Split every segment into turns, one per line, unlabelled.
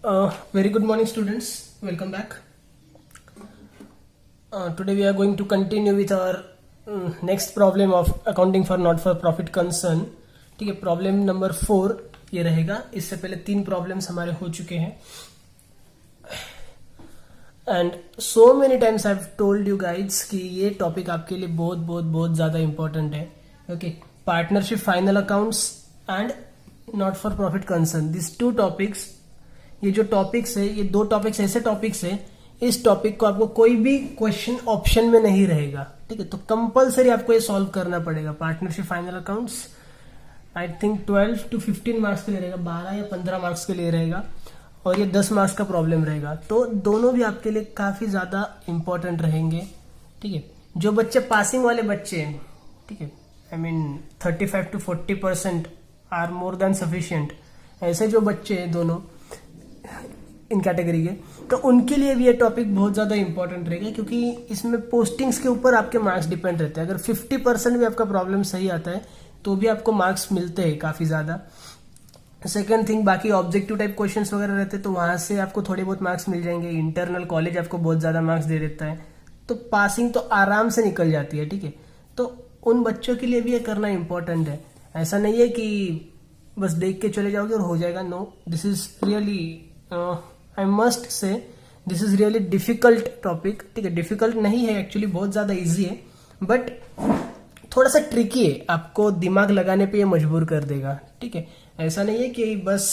Very good morning, students. Welcome back. Today we are going to continue with our next problem of accounting for not for profit concern. ठीक है, problem number 4 ये रहेगा. इससे पहले 3 problems हमारे हो चुके हैं. And so many times I have told you guides कि ये टॉपिक आपके लिए बहुत बहुत बहुत ज्यादा इंपॉर्टेंट है. Okay, partnership final accounts and not for profit concern, this 2 topics. ये जो टॉपिक्स है, ये 2 टॉपिक्स ऐसे टॉपिक्स है, इस टॉपिक को आपको कोई भी क्वेश्चन ऑप्शन में नहीं रहेगा. ठीक है, तो कंपलसरी आपको ये सॉल्व करना पड़ेगा. Partnership final accounts I think 12 to 15 marks के लिए रहेगा, 12 या 15 मार्क्स के लिए रहेगा, और ये 10 मार्क्स का प्रॉब्लम रहेगा. तो दोनों भी आपके लिए काफी ज्यादा इंपॉर्टेंट रहेंगे. ठीक है, जो बच्चे पासिंग वाले बच्चे हैं, ठीक है, I mean 35 to 40% are more than sufficient, ऐसे जो बच्चे हैं दोनों इन कैटेगरी के, तो उनके लिए भी ये टॉपिक बहुत ज्यादा इंपॉर्टेंट रहेगा, क्योंकि इसमें पोस्टिंग्स के ऊपर आपके मार्क्स डिपेंड रहते हैं. अगर 50% भी आपका प्रॉब्लम सही आता है तो भी आपको मार्क्स मिलते हैं काफी ज्यादा. सेकंड थिंग, बाकी ऑब्जेक्टिव टाइप क्वेश्चंस वगैरह रहते हैं तो वहां से आपको थोड़े बहुत मार्क्स मिल जाएंगे. इंटरनल कॉलेज आपको बहुत ज्यादा मार्क्स दे देता है, तो पासिंग तो आराम से निकल जाती है. ठीक है, तो उन बच्चों के लिए भी ये करना इंपॉर्टेंट है. ऐसा नहीं है कि बस देख के चले जाओगे और हो जाएगा. No, this is really I must say this is really difficult topic. ठीक है, डिफिकल्ट नहीं है एक्चुअली, बहुत ज्यादा इजी है, बट थोड़ा सा ट्रिकी है. आपको दिमाग लगाने पे ये मजबूर कर देगा. ठीक है, ऐसा नहीं है कि बस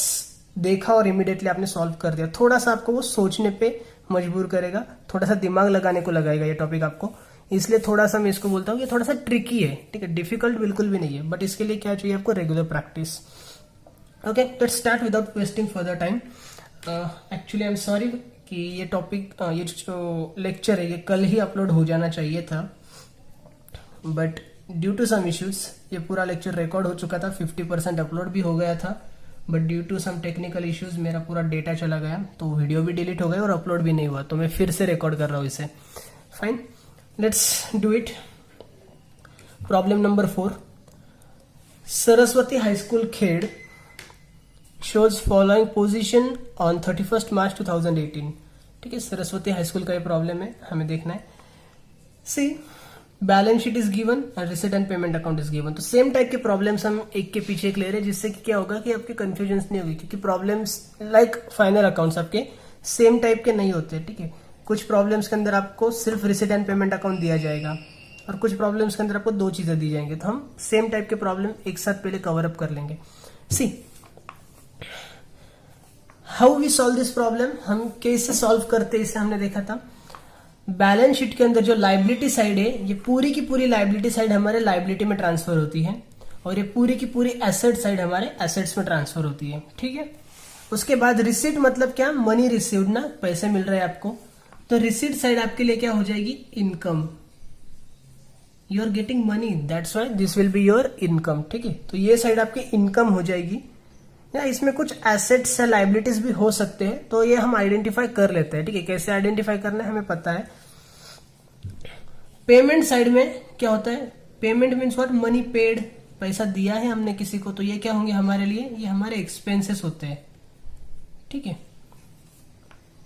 देखा और इमीडिएटली आपने सॉल्व कर दिया. थोड़ा सा आपको वो सोचने पे मजबूर करेगा, थोड़ा सा दिमाग लगाने को लगाएगा ये टॉपिक आपको. इसलिए थोड़ा सा मैं इसको बोलता हूँ कि थोड़ा सा ट्रिकी है. ठीक है, डिफिकल्ट बिल्कुल भी नहीं है, बट इसके लिए क्या चाहिए आपको? Regular practice. Okay, let's start without wasting further time. Actually I am sorry कि ये टॉपिक ये जो लेक्चर है ये कल ही अपलोड हो जाना चाहिए था, but due to some issues ये पूरा लेक्चर रिकॉर्ड हो चुका था. 50% अपलोड भी हो गया था, but due to some technical issues मेरा पूरा डेटा चला गया, तो वीडियो भी डिलीट हो गया और अपलोड भी नहीं हुआ. तो मैं फिर से रिकॉर्ड कर रहा हूँ इसे. Fine, let's do it. Problem number 4. Saraswati high school Khed shows following position on 31st March 2018. ठीक है, सरस्वती हाई स्कूल का ये प्रॉब्लम है, हमें देखना है. See, balance sheet is given and receipt and payment account is given. तो सेम टाइप के प्रॉब्लम्स हम एक के पीछे एक ले रहे हैं, जिससे कि क्या होगा कि आपके कंफ्यूजन नहीं होगी, क्योंकि प्रॉब्लम्स लाइक फाइनल अकाउंट्स आपके सेम टाइप के नहीं होते. ठीक है, कुछ प्रॉब्लम्स के अंदर आपको सिर्फ रिसीट एंड पेमेंट अकाउंट दिया जाएगा, और कुछ प्रॉब्लम्स के अंदर आपको 2 चीजें दी जाएंगी. तो हम सेम टाइप के प्रॉब्लम एक साथ पहले कवर अप कर लेंगे. See, how we solve this problem, हम कैसे सॉल्व करते हैं इसे हमने देखा था. बैलेंस शीट के अंदर जो लाइबिलिटी साइड है, ये पूरी की पूरी लाइबिलिटी साइड हमारे लाइबिलिटी में ट्रांसफर होती है, और ये पूरी की पूरी एसेट साइड हमारे एसेट्स में ट्रांसफर होती है. ठीक है, उसके बाद रिसीट मतलब क्या? मनी रिसीव्ड ना, पैसे मिल रहे हैं आपको. तो रिसीट साइड आपके लिए क्या हो जाएगी? Income. You are getting money, that's why this will be your income. ठीक है, तो ये साइड आपकी इनकम हो जाएगी. या इसमें कुछ एसेट्स या लाइबिलिटीज भी हो सकते हैं, तो ये हम आइडेंटिफाई कर लेते हैं. ठीक है, कैसे आइडेंटिफाई करना है हमें पता है. पेमेंट साइड में क्या होता है? Payment means what? Money paid, पैसा दिया है हमने किसी को, तो ये क्या होंगे हमारे लिए? ये हमारे एक्सपेंसेस होते हैं. ठीक है,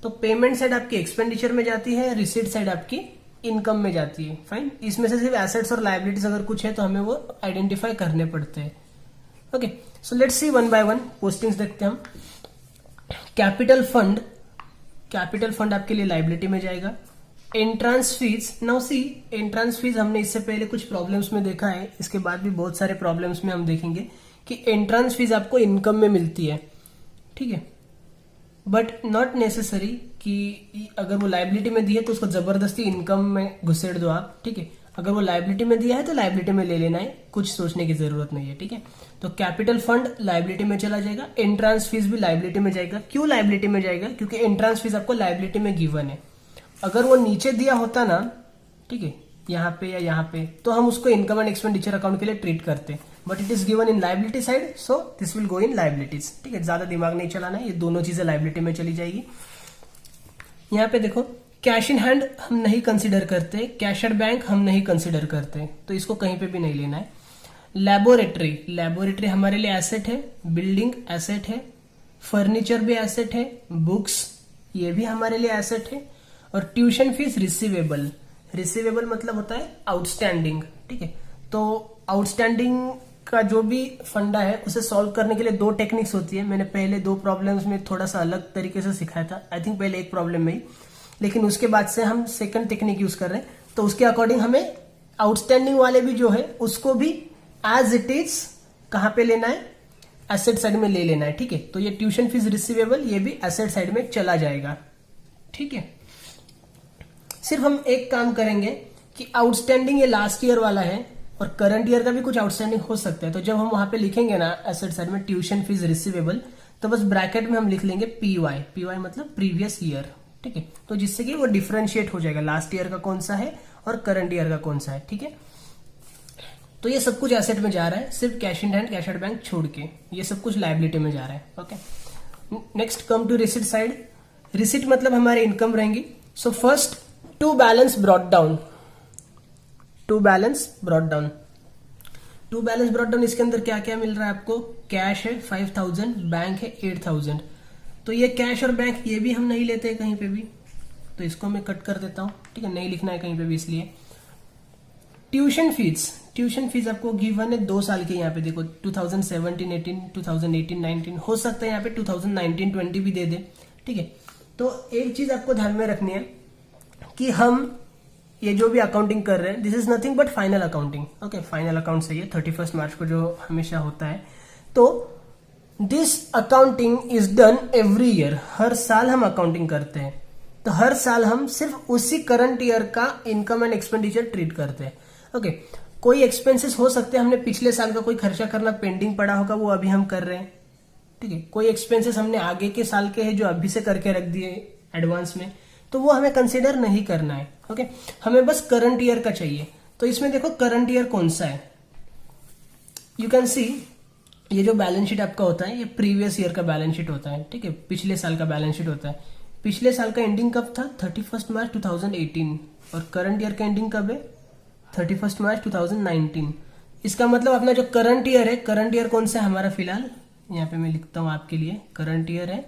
तो पेमेंट साइड आपकी एक्सपेंडिचर में जाती है, रिसीट साइड आपकी इनकम में जाती है. फाइन, इसमें से सिर्फ एसेट्स और लाइबिलिटीज अगर कुछ है तो हमें वो आइडेंटिफाई करने पड़ते हैं. Okay, so let's see one by one. Postings देखते हैं हम. कैपिटल फंड, कैपिटल फंड आपके लिए लाइबिलिटी में जाएगा. Entrance fees, now see, entrance fees हमने इससे पहले कुछ प्रॉब्लम्स में देखा है, इसके बाद भी बहुत सारे प्रॉब्लम्स में हम देखेंगे कि एंट्रांस फीस आपको इनकम में मिलती है. ठीक है, बट नॉट नेसेसरी कि अगर वो लाइबिलिटी में दी है तो उसको जबरदस्ती इनकम में घुसेड़ दो आप. ठीक है, अगर वो लाइबिलिटी में दिया है तो लाइबिलिटी में ले लेना है, कुछ सोचने की जरूरत नहीं है. ठीक है, तो कैपिटल फंड लाइबिलिटी में चला जाएगा. एंट्रांस फीस भी लाइबिलिटी में जाएगा. क्यों लाइबिलिटी में जाएगा? क्योंकि एंट्रांस फीस आपको लाइबिलिटी में गिवन है. अगर वो नीचे दिया होता ना, ठीक है, यहाँ पे या यहाँ पे, तो हम उसको इनकम एंड एक्सपेंडिचर अकाउंट के लिए ट्रीट करते, but it is given in liability side, so this will go in liabilities. ठीक है, ज्यादा दिमाग नहीं चलाना है, ये दोनों चीजें लाइबिलिटी में चली जाएगी. यहाँ पे देखो, कैश इन हैंड हम नहीं कंसिडर करते, कैश एट बैंक हम नहीं कंसिडर करते, तो इसको कहीं पे भी नहीं लेना है. लेबोरेटरी, लेबोरेटरी हमारे लिए एसेट है, बिल्डिंग एसेट है. फर्नीचर भी एसेट है, बुक्स ये भी हमारे लिए एसेट है, और ट्यूशन फीस रिसीवेबल, रिसीवेबल मतलब होता है आउटस्टैंडिंग, ठीक है। तो आउटस्टैंडिंग का जो भी फंडा है उसे सॉल्व करने के लिए दो टेक्निक्स होती है। मैंने पहले दो प्रॉब्लम्स में थोड़ा सा अलग तरीके से सिखाया था, आई थिंक पहले एक प्रॉब्लम में ही, लेकिन उसके बाद से हम सेकंड टेक्निक यूज कर रहे हैं। तो उसके अकॉर्डिंग हमें आउटस्टैंडिंग वाले भी जो है उसको भी एज इट इज कहां पे लेना है, एसेट साइड में ले लेना है, ठीक है। तो ये ट्यूशन फीस रिसीवेबल ये भी एसेट साइड में चला जाएगा, ठीक है। सिर्फ हम एक काम करेंगे कि आउटस्टैंडिंग ये लास्ट ईयर वाला है और करंट ईयर का भी कुछ आउटस्टैंडिंग हो सकता है। तो जब हम वहां पे लिखेंगे ना एसेट साइड में ट्यूशन फीस रिसीवेबल, तो बस ब्रैकेट में हम लिख लेंगे पीवाई, पीवाई मतलब प्रीवियस ईयर, ठीक है। तो जिससे कि वो डिफरेंशिएट हो जाएगा लास्ट ईयर का कौन सा है और करंट ईयर का कौन सा है, ठीक है। तो ये सब कुछ एसेट में जा रहा है, सिर्फ cash in hand, cash at bank छोड़ के ये सब कुछ लायबिलिटी में जा रहा है, okay. Next come to receipt side. Receipt मतलब हमारी इनकम रहेंगी। So first to balance brought down, to balance brought down, to balance brought down इसके अंदर क्या क्या मिल रहा है आपको, कैश है 5000, बैंक है 8000। तो ये कैश और बैंक ये भी हम नहीं लेते कहीं पे भी, तो इसको मैं कट कर देता हूं, ठीक है, नहीं लिखना है कहीं पे भी इसलिए। ट्यूशन फीस, ट्यूशन फीस आपको गिवन है 2 साल के, यहाँ पे देखो 2017-18, 2018-19, हो सकता है यहाँ पे 2019-20 भी दे दे, ठीक है। तो एक चीज आपको ध्यान में रखनी है कि हम ये जो भी अकाउंटिंग कर रहे हैं this is nothing but final accounting, okay. Final account सही है 31 मार्च को जो हमेशा होता है। तो this accounting is done every year, हर साल हम अकाउंटिंग करते हैं। तो हर साल हम सिर्फ उसी करंट ईयर का इनकम एंड एक्सपेंडिचर ट्रीट करते हैं, ओके। कोई एक्सपेंसेस हो सकते हैं, हमने पिछले साल का कोई खर्चा करना पेंडिंग पड़ा होगा वो अभी हम कर रहे हैं, ठीक है। कोई एक्सपेंसेस हमने आगे के साल के हैं जो अभी से करके रख दिए एडवांस में, तो वो हमें कंसिडर नहीं करना है, ओके। हमें बस करंट ईयर का चाहिए। तो इसमें देखो करंट ईयर कौन सा है, यू कैन सी ये जो बैलेंस शीट आपका होता है ये प्रीवियस ईयर का बैलेंस शीट होता है, ठीक है, पिछले साल का बैलेंस शीट होता है। पिछले साल का एंडिंग कब था, 31 मार्च 2018, और करंट ईयर का एंडिंग कब है, 31 मार्च 2019। इसका मतलब अपना जो करंट ईयर है, करंट ईयर कौन सा है हमारा, फिलहाल यहाँ पे मैं लिखता हूं आपके लिए, करंट ईयर है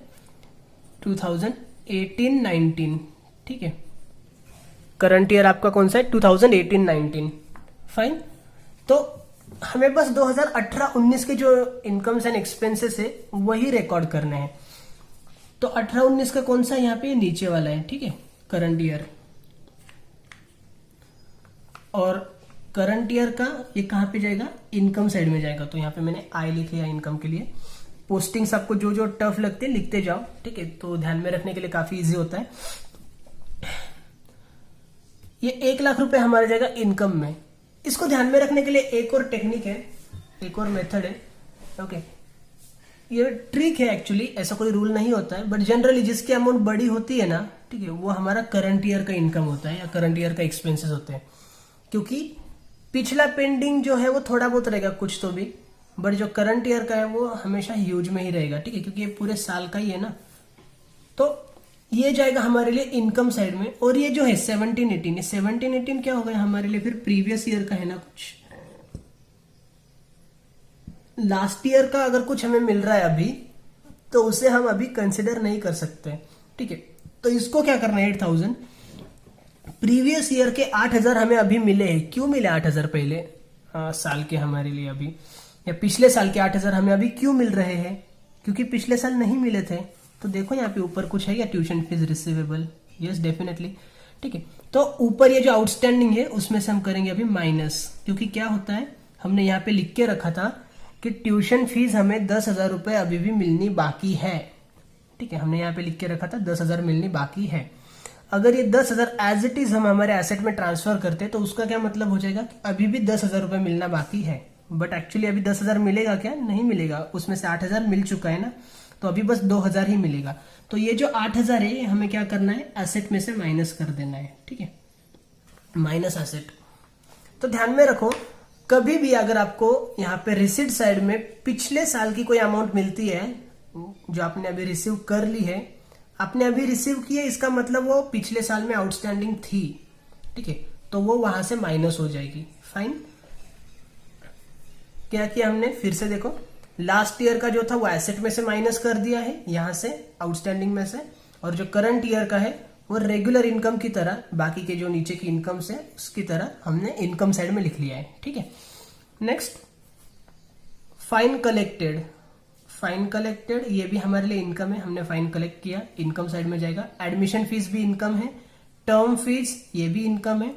2018-19, ठीक है। करंट ईयर आपका कौन सा है, 2018-19, फाइन। तो हमें बस 2018-19 के जो इनकम्स एंड एक्सपेंसेस है वही रिकॉर्ड करने हैं। तो 18-19 का कौन सा यहाँ पे नीचे वाला है, ठीक है, करंट ईयर। और करंट ईयर का ये कहां पे जाएगा, इनकम साइड में जाएगा। तो यहाँ पे मैंने आई लिख लिया इनकम के लिए। पोस्टिंग्स आपको जो जो टफ लगते हैं लिखते जाओ, ठीक है, तो ध्यान में रखने के लिए काफी इजी होता है। ये 1 लाख रुपए हमारा जाएगा इनकम में। इसको ध्यान में रखने के लिए एक और टेक्निक है, एक और मेथड है, ओके। ये ट्रिक है एक्चुअली, ऐसा कोई रूल नहीं होता है, बट जनरली जिसकी अमाउंट बड़ी होती है ना, ठीक है, वो हमारा करंट ईयर का इनकम होता है या करंट ईयर का एक्सपेंसेस होते हैं। क्योंकि पिछला पेंडिंग जो है वो थोड़ा बहुत रहेगा कुछ तो भी, बट जो करंट ईयर का है वो हमेशा ह्यूज में ही रहेगा, ठीक है, क्योंकि ये पूरे साल का ही है ना। तो ये जाएगा हमारे लिए इनकम साइड में। और ये जो है 17-18, ये 17-18 क्या होगा हमारे लिए, फिर प्रीवियस ईयर का है ना, कुछ लास्ट ईयर का अगर कुछ हमें मिल रहा है अभी, तो उसे हम अभी कंसिडर नहीं कर सकते, ठीक है। तो इसको क्या करना है, 8000 प्रीवियस ईयर के 8000 हमें अभी मिले हैं। क्यों मिले 8000 पहले साल के हमारे लिए अभी, या पिछले साल के 8000 हमें अभी क्यों मिल रहे हैं, क्योंकि पिछले साल नहीं मिले थे। तो देखो यहाँ पे ऊपर कुछ है या tuition fees receivable, yes definitely, ठीक है। तो ऊपर ये जो आउटस्टैंडिंग है उसमें से हम करेंगे अभी माइनस, क्योंकि क्या होता है हमने यहाँ पे लिख के रखा था कि ट्यूशन फीस हमें 10,000 रुपए अभी भी मिलनी बाकी है, ठीक है, हमने यहाँ पे लिख के रखा था 10,000 मिलनी बाकी है। अगर ये 10,000 एज इट इज हम हमारे एसेट में ट्रांसफर करते हैं तो उसका क्या मतलब हो जाएगा कि अभी भी 10,000 रुपए मिलना बाकी है, बट एक्चुअली अभी 10,000 मिलेगा क्या, नहीं मिलेगा, उसमें से 8,000 मिल चुका है ना, तो अभी बस 2,000 ही मिलेगा। तो ये जो 8,000 है हमें क्या करना है, एसेट में से माइनस कर देना है, ठीक है, माइनस एसेट। तो ध्यान में रखो कभी भी अगर आपको यहाँ पे रिसीट साइड में पिछले साल की कोई अमाउंट मिलती है जो आपने अभी रिसीव कर ली है, आपने अभी रिसीव की है, इसका मतलब वो पिछले साल में आउटस्टैंडिंग थी, ठीक है, तो वो वहां से माइनस हो जाएगी, फाइन। क्या किया हमने, फिर से देखो, लास्ट ईयर का जो था वो एसेट में से माइनस कर दिया है यहां से आउटस्टैंडिंग में से, और जो करंट ईयर का है वो रेगुलर इनकम की तरह बाकी के जो नीचे की इनकम से उसकी तरह हमने इनकम साइड में लिख लिया है। ठीक है, next fine collected. Fine collected ये भी हमारे लिए इनकम है, हमने फाइन कलेक्ट किया, इनकम साइड में जाएगा। एडमिशन फीस भी इनकम है, टर्म फीस ये भी इनकम है।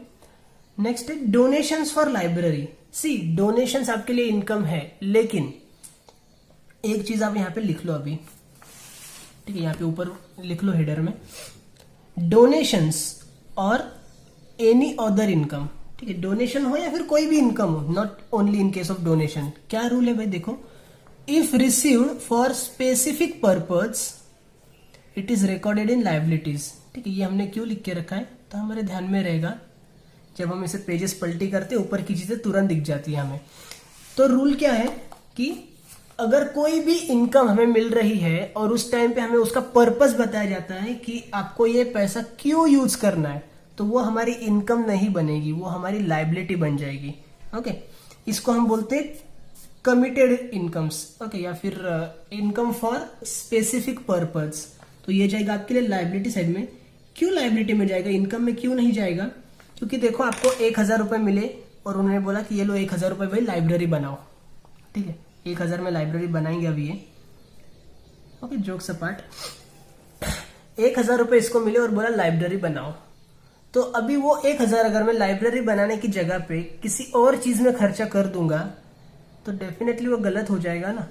नेक्स्ट है donations for library. See donations आपके लिए इनकम है, लेकिन एक चीज आप यहां पे लिख लो अभी, ठीक है, यहां पे ऊपर लिख लो हेडर में, डोनेशंस और एनी अदर इनकम। ठीक है, डोनेशन हो या फिर कोई भी इनकम हो, not only in case of donation. क्या रूल है भाई, देखो, if received for specific purpose it is recorded in liabilities. ठीक है, ये हमने क्यों लिख के रखा है तो हमारे ध्यान में रहेगा, जब हम इसे पेजेस पलटी करते ऊपर की चीजें तुरंत दिख जाती है हमें। तो रूल क्या है कि अगर कोई भी इनकम हमें मिल रही है और उस टाइम पे हमें उसका पर्पस बताया जाता है कि आपको ये पैसा क्यों यूज करना है, तो वो हमारी इनकम नहीं बनेगी, वो हमारी लाइबिलिटी बन जाएगी। ओके, इसको हम बोलते हैं कमिटेड इनकम्स। ओके, या फिर इनकम फॉर स्पेसिफिक पर्पस। तो ये जाएगा आपके लिए लाइबिलिटी साइड में। क्यों लाइबिलिटी में जाएगा, इनकम में क्यों नहीं जाएगा? क्योंकि देखो आपको 1,000 रुपए मिले और उन्होंने बोला कि ये लो 1,000 रुपए भाई लाइब्रेरी बनाओ। ठीक है, 1,000 में लाइब्रेरी बनाएंगे अभी ये। ओके, जोक्स अपार्ट, 1,000 रुपए इसको मिले और बोला लाइब्रेरी बनाओ, तो अभी वो 1,000 अगर मैं लाइब्रेरी बनाने की जगह पे किसी और चीज में खर्चा कर दूंगा तो डेफिनेटली वो गलत हो जाएगा ना।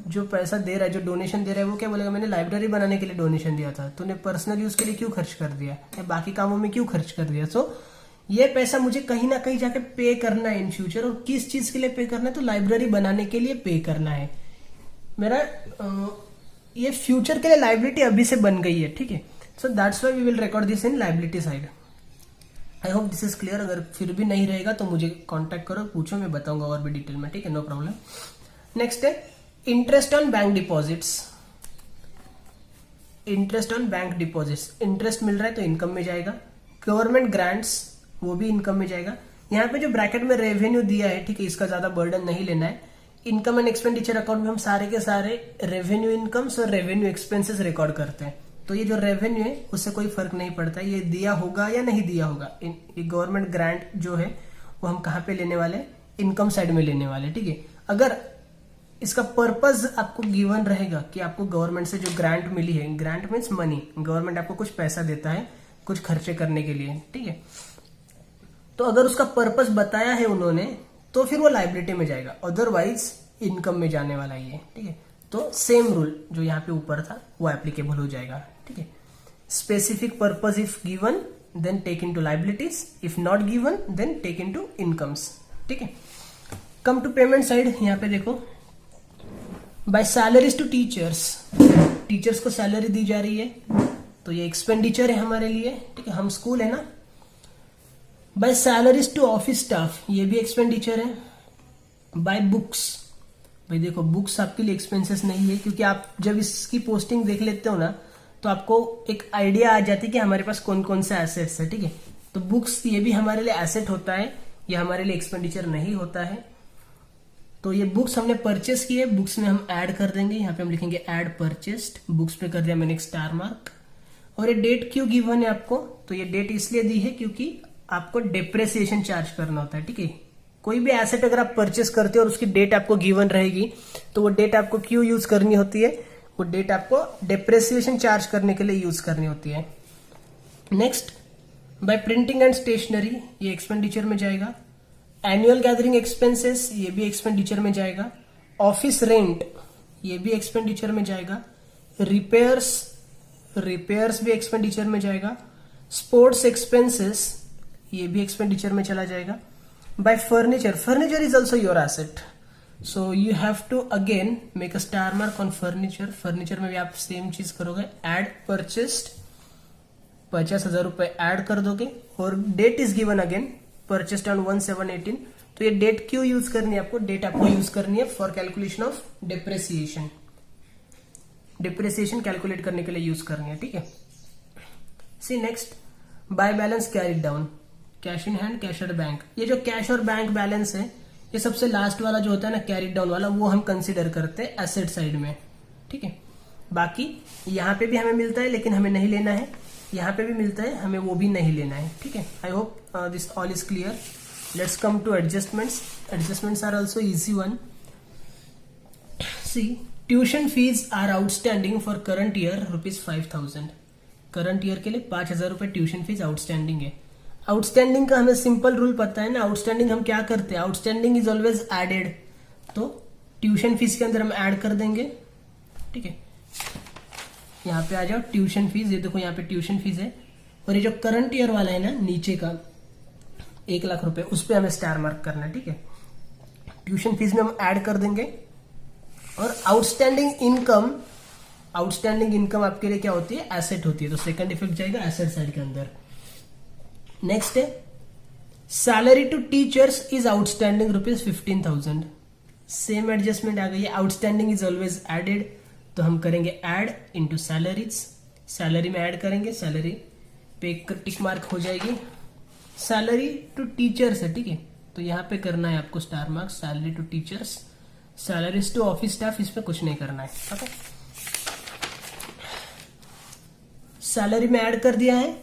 जो पैसा दे रहा है, जो डोनेशन दे रहा है, वो क्या बोलेगा, मैंने लाइब्रेरी बनाने के लिए डोनेशन दिया था, तूने पर्सनल यूज के लिए क्यों खर्च कर दिया या बाकी कामों में क्यों खर्च कर दिया। सो ये पैसा मुझे कहीं ना कहीं जाके पे करना है इन फ्यूचर, और किस चीज के लिए पे करना है, तो लाइब्रेरी बनाने के लिए पे करना है। मेरा ये फ्यूचर के लिए लाइबिलिटी अभी से बन गई है। ठीक है, so that's why we will record this in liability side. I hope this is clear. अगर फिर भी नहीं रहेगा तो मुझे कांटेक्ट करो, पूछो, मैं बताऊंगा और भी डिटेल में। ठीक है, नो प्रॉब्लम। नेक्स्ट है interest on bank deposits. Interest on bank deposits, interest मिल रहा है तो इनकम में जाएगा। गवर्नमेंट ग्रांट्स वो भी इनकम में जाएगा। यहाँ पे जो ब्रैकेट में रेवेन्यू दिया है, ठीक है, इसका ज्यादा बर्डन नहीं लेना है। इनकम एंड एक्सपेंडिचर अकाउंट में हम सारे के सारे रेवेन्यू इनकम्स और रेवेन्यू एक्सपेंसेस रिकॉर्ड करते हैं। तो ये जो रेवेन्यू है उससे कोई फर्क नहीं पड़ता ये दिया होगा या नहीं दिया होगा। ये गवर्नमेंट ग्रांट जो है वो हम कहाँ पे लेने वाले, इनकम साइड में लेने वाले। ठीक है, अगर इसका पर्पस आपको गिवन रहेगा कि आपको गवर्नमेंट से जो ग्रांट मिली है, ग्रांट मीन्स मनी, गवर्नमेंट आपको कुछ पैसा देता है कुछ खर्चे करने के लिए। ठीक है, तो अगर उसका पर्पस बताया है उन्होंने तो फिर वो लाइबिलिटी में जाएगा, अदरवाइज इनकम में जाने वाला ही है। ठीक है, तो सेम रूल जो यहाँ पे ऊपर था वो एप्लीकेबल हो जाएगा। ठीक है, specific purpose if given then take into liabilities, if not given then take into incomes. ठीक है, कम टू पेमेंट साइड। यहाँ पे देखो, by salaries to teachers, teachers को सैलरी दी जा रही है तो ये एक्सपेंडिचर है हमारे लिए। ठीक है, हम स्कूल है ना। By salaries to office staff, ये भी एक्सपेंडिचर है। बाय बुक्स, भाई देखो बुक्स आपके लिए एक्सपेंसेस नहीं है, क्योंकि आप जब इसकी पोस्टिंग देख लेते हो ना तो आपको एक आइडिया आ जाती है कि हमारे पास कौन कौन से एसेट्स है। ठीक है, तो बुक्स ये भी हमारे लिए एसेट होता है, ये हमारे लिए एक्सपेंडिचर नहीं होता है। तो ये बुक्स हमने परचेस किए, बुक्स में हम ऐड कर देंगे, यहाँ पे हम लिखेंगे ऐड परचेस्ड, बुक्स पे कर दिया मैंने एक स्टार मार्क। और ये डेट क्यों गिवन है आपको, तो ये डेट इसलिए दी है क्योंकि आपको डेप्रेसिएशन चार्ज करना होता है। ठीक है, कोई भी एसेट अगर आप परचेस करते हो और उसकी डेट आपको गिवन रहेगी तो वो डेट आपको क्यों यूज करनी होती है, वो डेट आपको डेप्रेसिएशन चार्ज करने के लिए यूज करनी होती है। Next, by printing and stationery, ये एक्सपेंडिचर में जाएगा। एनुअल गैदरिंग एक्सपेंसेस, ये भी एक्सपेंडिचर में जाएगा। ऑफिस रेंट, ये भी एक्सपेंडिचर में जाएगा। रिपेयर्स भी एक्सपेंडिचर में जाएगा। स्पोर्ट्स एक्सपेंसेस, ये भी एक्सपेंडिचर में चला जाएगा। By furniture is also your asset, so you have to again make a star mark on furniture. Furniture में भी आप सेम चीज करोगे, एड परचेस्ड, 50,000 रुपए ऐड कर दोगे और date is given again purchased on 1/7/18। तो ये डेट क्यों यूज करनी है आपको, डेट आपको यूज करनी है for calculation of depreciation, depreciation calculate करने के लिए यूज करनी है। ठीक है, see next, by balance carried down, cash in hand, cash at bank. ये जो कैश और बैंक बैलेंस है ये सबसे लास्ट वाला जो होता है ना कैरिड डाउन वाला, वो हम कंसिडर करते हैं एसेट साइड में, ठीक है। बाकी यहाँ पे भी हमें मिलता है लेकिन हमें नहीं लेना है, यहाँ पे भी मिलता है हमें वो भी नहीं लेना है, ठीक है। I hope this all is clear. Let's come to adjustments. Adjustments are also easy one. See tuition fees are outstanding for current year ₹5,000। Current year के लिए 5,000 रुपए ट्यूशन फीस आउटस्टैंडिंग है। आउटस्टैंडिंग का हमें सिंपल रूल पता है ना, outstanding हम क्या करते हैं, आउटस्टैंडिंग इज ऑलवेज एडेड, तो ट्यूशन फीस के अंदर हम ऐड कर देंगे, ठीक है। यहाँ पे आ जाओ ट्यूशन फीस, ये देखो यहाँ पे ट्यूशन फीस है, और ये जो करंट ईयर वाला है ना नीचे का 1 लाख रुपए, उस पर हमें स्टार मार्क करना है, ठीक है। ट्यूशन फीस में हम ऐड कर देंगे। और आउटस्टैंडिंग इनकम आपके लिए क्या होती है, एसेट होती है, तो सेकंड इफेक्ट जाएगा एसेट साइड के अंदर। नेक्स्ट है salary to teachers is outstanding ₹15,000। Same adjustment आ गई है, आउटस्टैंडिंग इज ऑलवेज एडेड, तो हम करेंगे ऐड इनटू सैलरीज, सैलरी में ऐड करेंगे, सैलरी पे एक टिक मार्क हो जाएगी। सैलरी टू टीचर्स है, ठीक है, तो यहाँ पे करना है आपको star mark, salary to teachers. Salaries to office staff, इस पे कुछ नहीं करना है, ओके। सैलरी में ऐड कर दिया है।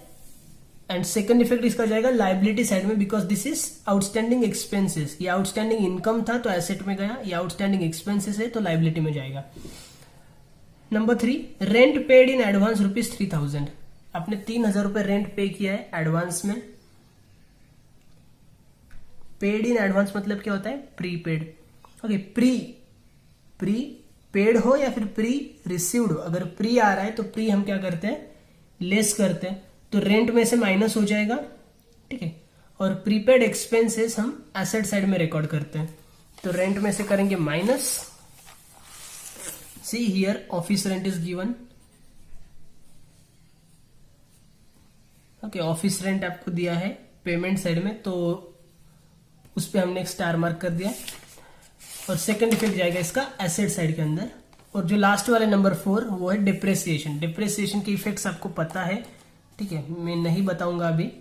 एंड सेकंड इफेक्ट इसका जाएगा लाइबिलिटी साइड में, because this is outstanding expenses. ये आउटस्टैंडिंग इनकम था तो एसेट में गया, ये आउटस्टैंडिंग एक्सपेंसेस है तो लाइबिलिटी में जाएगा। Number 3, rent paid in advance ₹3,000। आपने 3,000 रुपए रेंट पे किया है एडवांस में। पेड इन एडवांस मतलब क्या होता है, प्रीपेड, ओके। प्री पेड हो या फिर प्री रिसीव्ड हो, अगर प्री आ रहा है तो प्री हम क्या करते हैं, लेस करते हैं, तो रेंट में से माइनस हो जाएगा, ठीक है। और प्रीपेड एक्सपेंसेस हम एसेट साइड में रिकॉर्ड करते हैं, तो रेंट में से करेंगे minus. See here office rent is given, okay. Office rent आपको दिया है पेमेंट साइड में, तो उस पर हमने एक स्टार मार्क कर दिया। और सेकंड इफेक्ट जाएगा इसका एसेट साइड के अंदर। और जो लास्ट वाले नंबर 4 वो है डिप्रेसिएशन। डिप्रेसिएशन के इफेक्ट्स आपको पता है, ठीक है, मैं नहीं बताऊंगा अभी,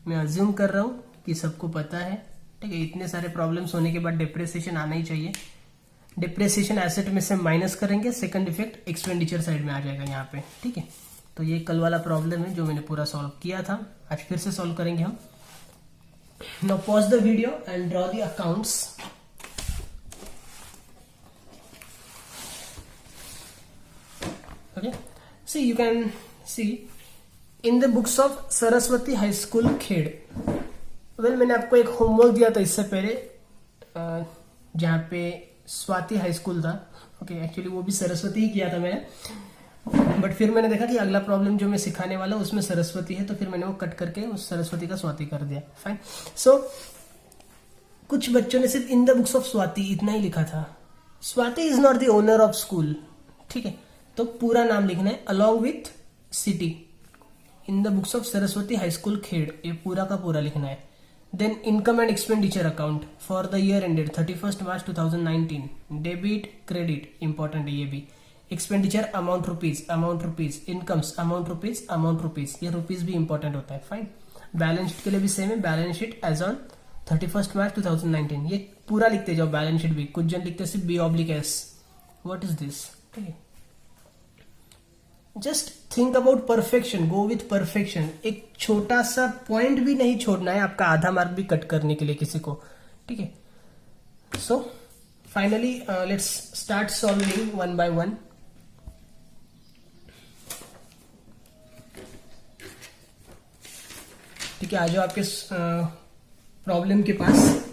मैं अज्यूम कर रहा हूं कि सबको पता है, ठीक है। इतने सारे प्रॉब्लम्स होने के बाद डिप्रेसिएशन आना ही चाहिए। डिप्रेसिएशन एसेट में से माइनस करेंगे, सेकंड इफेक्ट एक्सपेंडिचर साइड में आ जाएगा यहाँ पे, ठीक है। तो ये कल वाला प्रॉब्लम है जो मैंने पूरा सॉल्व किया था, आज फिर से सॉल्व करेंगे हम। Now pause the video and draw the accounts. Okay, see you can see in the books of Saraswati high school Khed. मैंने आपको एक होमवर्क दिया था इससे पहले, जहाँ पे स्वाति हाई स्कूल था, ओके। एक्चुअली वो भी सरस्वती ही किया था मैंने, बट फिर मैंने देखा कि अगला प्रॉब्लम जो मैं सिखाने वाला उसमें सरस्वती है, तो फिर मैंने वो कट करके उस सरस्वती का स्वाति कर दिया, फाइन। सो कुछ बच्चों ने सिर्फ in the books of Swati इतना ही लिखा था। Swati is not the owner of school, ठीक है, तो पूरा नाम लिखना है along with city. In the books of Saraswati high school Khed, ये पूरा का पूरा लिखना है। Then income and expenditure account for the year ended 31 March 2019, debit credit, important है ये भी। Expenditure amount rupees, incomes amount rupees, ये रुपीज भी इंपॉर्टेंट होता है, फाइन। बैलेंस शीट के लिए भी सेम है, balance sheet as on 31 March 2019, ये पूरा लिखते जाओ। बैलेंस शीट भी कुछ जन लिखते सिर्फ B/S, व्हाट इज दिस, ठीक है। Just think about perfection, go with perfection. एक छोटा सा पॉइंट भी नहीं छोड़ना है, आपका आधा मार्क भी कट करने के लिए किसी को, ठीक है। So finally let's start solving one by one. ठीक है, आ जाओ आपके प्रॉब्लम के पास।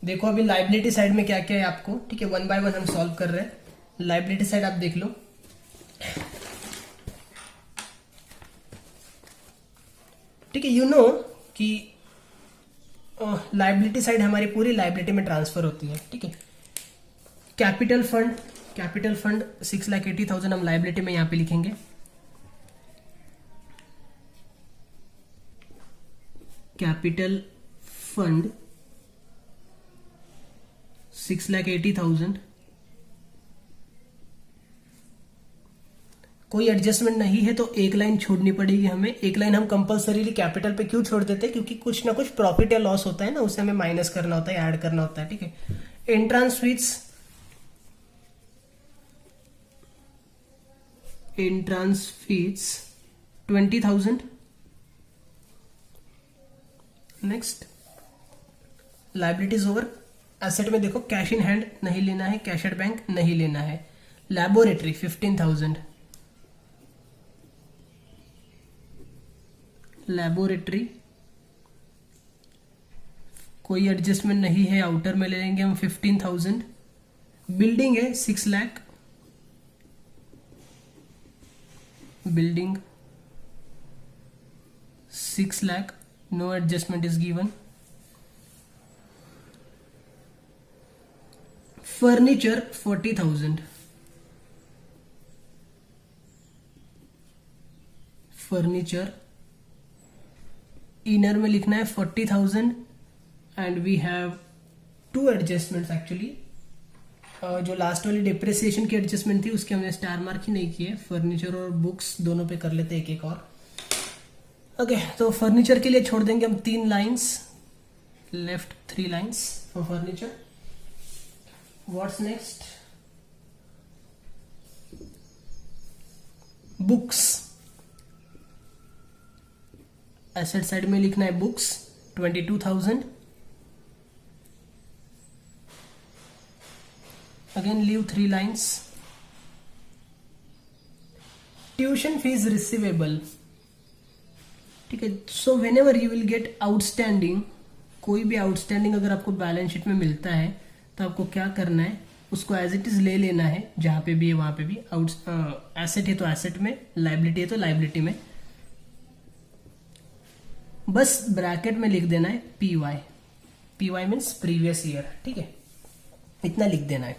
देखो अभी लाइबिलिटी साइड में क्या क्या है आपको, ठीक है, वन बाय वन हम सॉल्व कर रहे हैं। लाइबिलिटी साइड आप देख लो, ठीक है। यू नो कि लाइबिलिटी साइड हमारी पूरी लाइबिलिटी में ट्रांसफर होती है, ठीक है। कैपिटल फंड 6,80,000 हम लाइबिलिटी में यहां पे लिखेंगे। कैपिटल फंड 6,80,000, कोई एडजस्टमेंट नहीं है तो एक लाइन छोड़नी पड़ेगी हमें। एक लाइन हम कंपलसरीली कैपिटल पे क्यों छोड़ देते हैं, क्योंकि कुछ ना कुछ प्रॉफिट या लॉस होता है ना, उसे हमें माइनस करना होता है, ऐड करना होता है, ठीक है। Entrance fees 20,000। Next liabilities over. Asset में देखो कैश इन हैंड नहीं लेना है, कैश एट बैंक नहीं लेना है। लैबोरेटरी 15,000। लैबोरेटरी कोई एडजस्टमेंट नहीं है, आउटर में ले लेंगे हम 15,000। बिल्डिंग है 6 lakh. Building 6 lakh, no adjustment is given. Furniture 40,000। Furniture inner में लिखना है 40,000 and we have 2 adjustments actually. जो लास्ट वाली डिप्रिसिएशन की एडजस्टमेंट थी उसके हमने स्टार मार्क ही नहीं किए। फर्नीचर और बुक्स दोनों पे कर लेते एक एक और। ओके तो फर्नीचर के लिए छोड़ देंगे हम 3 lines, left 3 lines for furniture. What's next? Books. Asset side में लिखना है books 22,000। Again leave 3 lines. Tuition fees receivable, ठीक है। So when ever you will gate outstanding, कोई भी आउटस्टैंडिंग अगर आपको बैलेंस शीट में मिलता है तो आपको क्या करना है, उसको एज इट इज ले लेना है, जहां पे भी है वहां पे भी। एसेट है तो एसेट में, लाइबिलिटी है तो लाइबिलिटी में, बस ब्रैकेट में लिख देना है PY। PY means previous year, ठीक है, इतना लिख देना है।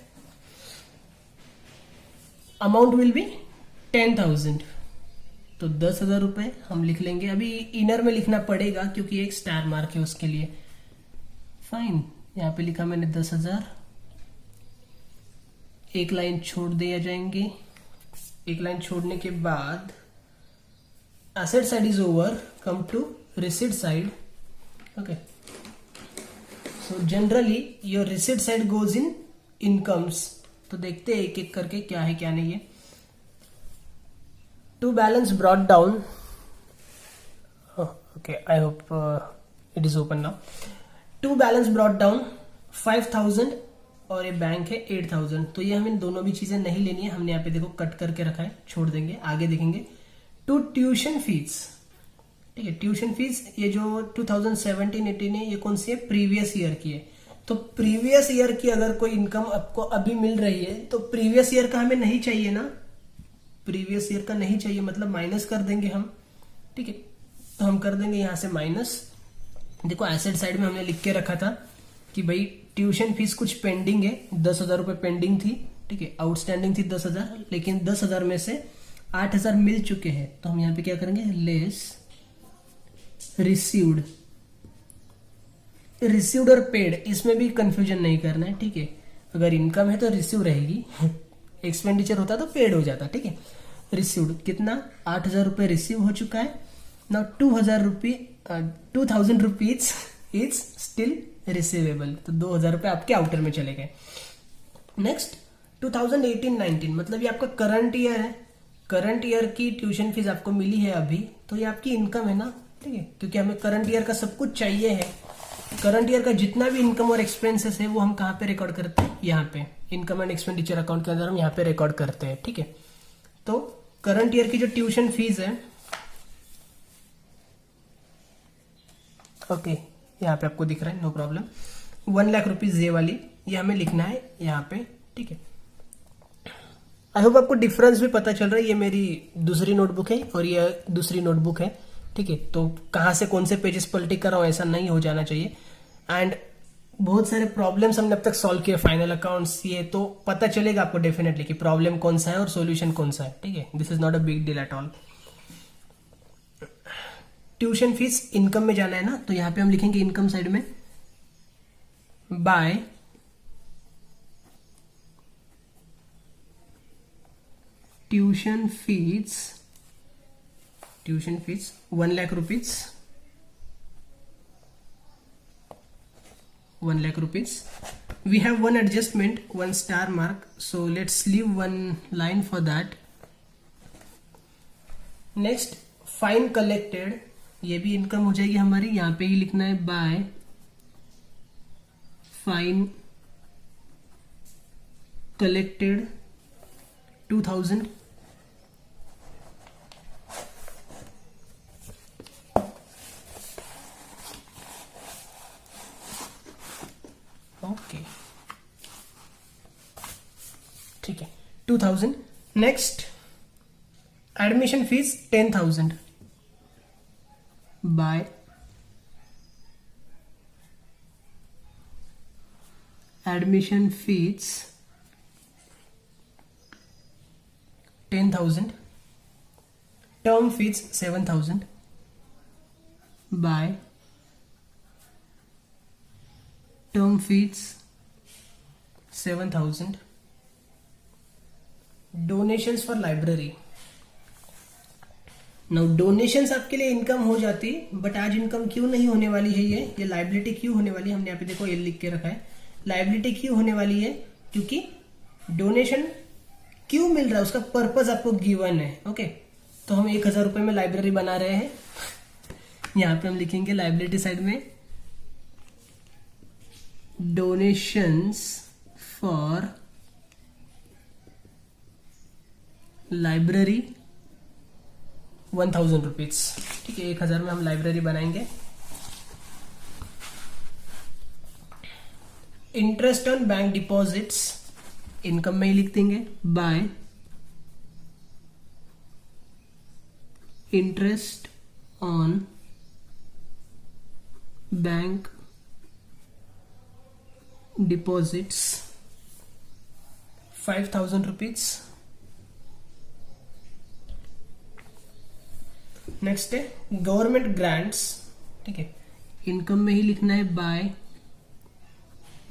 अमाउंट विल बी 10,000, तो 10,000 रुपए हम लिख लेंगे। अभी इनर में लिखना पड़ेगा क्योंकि एक स्टार मार्क है उसके लिए। फाइन, यहां पे लिखा मैंने 10,000। एक लाइन छोड़ दिया जाएंगे। एक लाइन छोड़ने के बाद asset side is over, come to receipt side. Okay, so generally your receipt side goes in incomes. तो देखते हैं एक एक करके क्या है क्या नहीं है। To balance brought down, okay I hope it is open now. To balance brought down 5,000 और ये बैंक है 8,000। तो ये हमें दोनों भी चीजें नहीं लेनी है, हमने यहाँ पे देखो कट करके रखा है, छोड़ देंगे, आगे देखेंगे। टू ट्यूशन फीस, ठीक है, ट्यूशन फीस ये जो 2017-18 है, ये कौन सी है? प्रीवियस ईयर की है। तो प्रीवियस ईयर की अगर कोई इनकम आपको अभी मिल रही है तो प्रीवियस ईयर का हमें नहीं चाहिए ना, प्रीवियस ईयर का नहीं चाहिए, मतलब माइनस कर देंगे हम, ठीक है। तो हम कर देंगे यहां से माइनस। देखो एसेट साइड में हमने लिख के रखा था कि भाई ट्यूशन फीस कुछ पेंडिंग है, 10,000 रुपए पेंडिंग थी, ठीक है, आउटस्टैंडिंग थी 10,000, लेकिन 10,000 में से 8,000 मिल चुके हैं। तो हम यहाँ पे क्या करेंगे, लेस रिसीव्ड। रिसीव्ड और पेड, इसमें भी कंफ्यूजन नहीं करना है, ठीक है। अगर इनकम है तो रिसीव रहेगी, एक्सपेंडिचर होता तो पेड हो जाता, ठीक है। रिसीव्ड कितना? 8,000 रुपए रिसीव हो चुका है। Now 2,000 rupees is still receivable, तो 2,000 रुपए आपके आउटर में चले गए। नेक्स्ट 2018-19, मतलब ये आपका करंट ईयर है। करंट ईयर की ट्यूशन फीस आपको मिली है अभी, तो ये आपकी इनकम है ना, ठीक है, क्योंकि हमें करंट ईयर का सब कुछ चाहिए है। करंट ईयर का जितना भी इनकम और एक्सपेंसेस है वो हम कहाँ पे रिकॉर्ड करते हैं? यहाँ पे इनकम एंड एक्सपेंडिचर अकाउंट के अंदर हम यहाँ पे रिकॉर्ड करते हैं, ठीक है। तो करंट ईयर की जो ट्यूशन फीस है, ओके, यहाँ पे आपको दिख रहा है, नो प्रॉब्लम, 1 लाख रुपीज ये वाली, ये हमें लिखना है यहाँ पे, ठीक है। आई होप आपको डिफरेंस भी पता चल रहा है। ये मेरी दूसरी नोटबुक है और ये दूसरी नोटबुक है, ठीक है। तो कहाँ से कौन से पेजेस पलटी कर रहा हूँ ऐसा नहीं हो जाना चाहिए। एंड बहुत सारे प्रॉब्लम्स हमने अब तक सॉल्व किए फाइनल अकाउंट्स, ये तो पता चलेगा आपको डेफिनेटली कि प्रॉब्लम कौन सा है और सॉल्यूशन कौन सा है, ठीक है। This is not a big deal at all. Tuition fees income में जाना है ना, तो यहां पे हम लिखेंगे इनकम साइड में by tuition fees 1 lakh rupees, 1 lakh rupees. We have one adjustment, 1 star mark, so let's leave one line for that. Next, fine collected, ये भी इनकम हो जाएगी हमारी, यहाँ पे ही लिखना है बाय फाइन कलेक्टेड 2000. ओके ठीक है 2000. Next admission fees 10,000 by admission fees 10,000. Term fees 7,000 by term fees 7,000. donations for library. now donations आपके लिए इनकम हो जाती, बट आज इनकम क्यों नहीं होने वाली है, ये लाइबिलिटी क्यों होने वाली है, हमने यहाँ पे देखो ये लिख के रखा है. लाइबिलिटी क्यों होने वाली है, क्योंकि डोनेशन क्यों मिल रहा है उसका पर्पज आपको गिवन है. ओके तो हम 1,000 रुपए में लाइब्रेरी बना रहे हैं. यहाँ पे हम लिखेंगे लाइबिलिटी साइड में donations for library 1,000 rupees. ठीक है 1,000 में हम लाइब्रेरी बनाएंगे. Interest on bank deposits income में ही लिख देंगे bye interest on bank deposits 5,000 rupees. Next है गवर्नमेंट ग्रांट्स. ठीक है इनकम में ही लिखना है by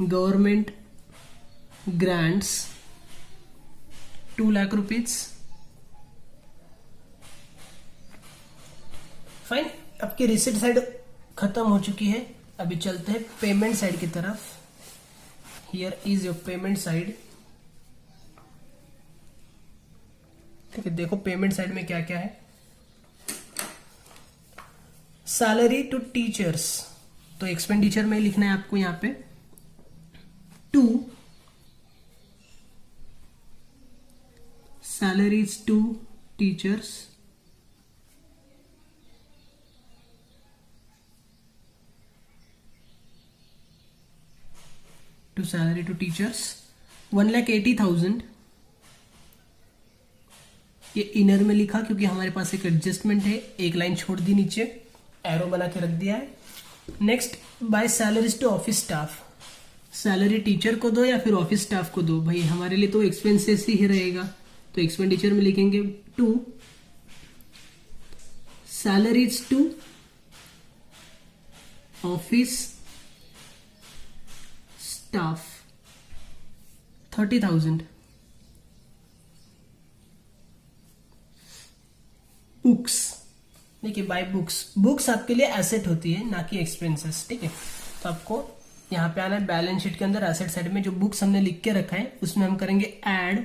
government grants 2 lakh rupees. Fine. आपकी रिसिट साइड खत्म हो चुकी है, अभी चलते हैं पेमेंट साइड की तरफ. Here is your payment side. ठीक है देखो पेमेंट साइड में क्या क्या है. सैलरी टू टीचर्स, तो एक्सपेंडिचर में लिखना है आपको यहाँ पे to salaries to teachers to salary to teachers 1,80,000. ये इनर में लिखा क्योंकि हमारे पास एक एडजस्टमेंट है, एक लाइन छोड़ दी नीचे, एरो बना के रख दिया है. Next by salaries to office staff. Salary teacher को दो या फिर ऑफिस स्टाफ को दो, भाई हमारे लिए तो एक्सपेंसेस ही रहेगा, तो एक्सपेंडिचर में लिखेंगे to salaries to office staff 30,000. Books देखिए बाय बुक्स आपके लिए एसेट होती है ना कि एक्सपेंसेस. ठीक है तो आपको यहाँ पे आना है बैलेंस शीट के अंदर एसेट साइड में जो बुक्स हमने लिख के रखा है उसमें हम करेंगे ऐड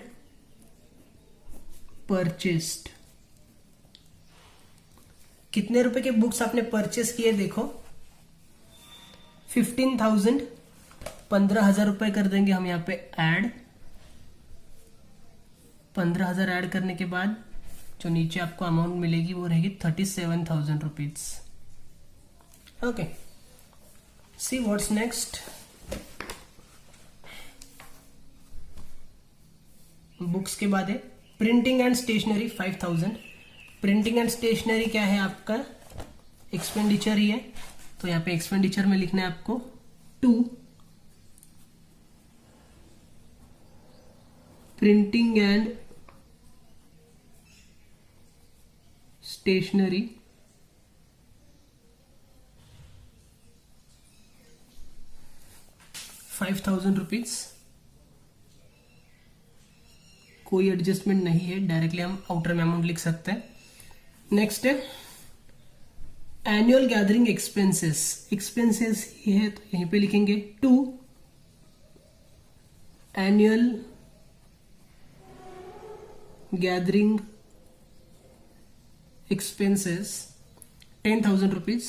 परचेस्ड. कितने रुपए के बुक्स आपने परचेस किए देखो 15,000. 15,000 रुपए कर देंगे हम यहाँ पे ऐड. 15,000 ऐड करने के बाद जो नीचे आपको अमाउंट मिलेगी वो रहेगी 37,000 rupees. Okay see what's next. Books के बाद है printing and stationery 5,000. Printing and stationery क्या है आपका एक्सपेंडिचर ही है, तो यहाँ पे एक्सपेंडिचर में लिखना है आपको to printing and stationery 5,000 rupees. कोई एडजस्टमेंट नहीं है, डायरेक्टली हम आउटर में अमाउंट लिख सकते हैं। नेक्स्ट है एनुअल गैदरिंग एक्सपेंसेस। एक्सपेंसेस ये है तो यहीं पे लिखेंगे to annual gathering expenses 10,000 rupees.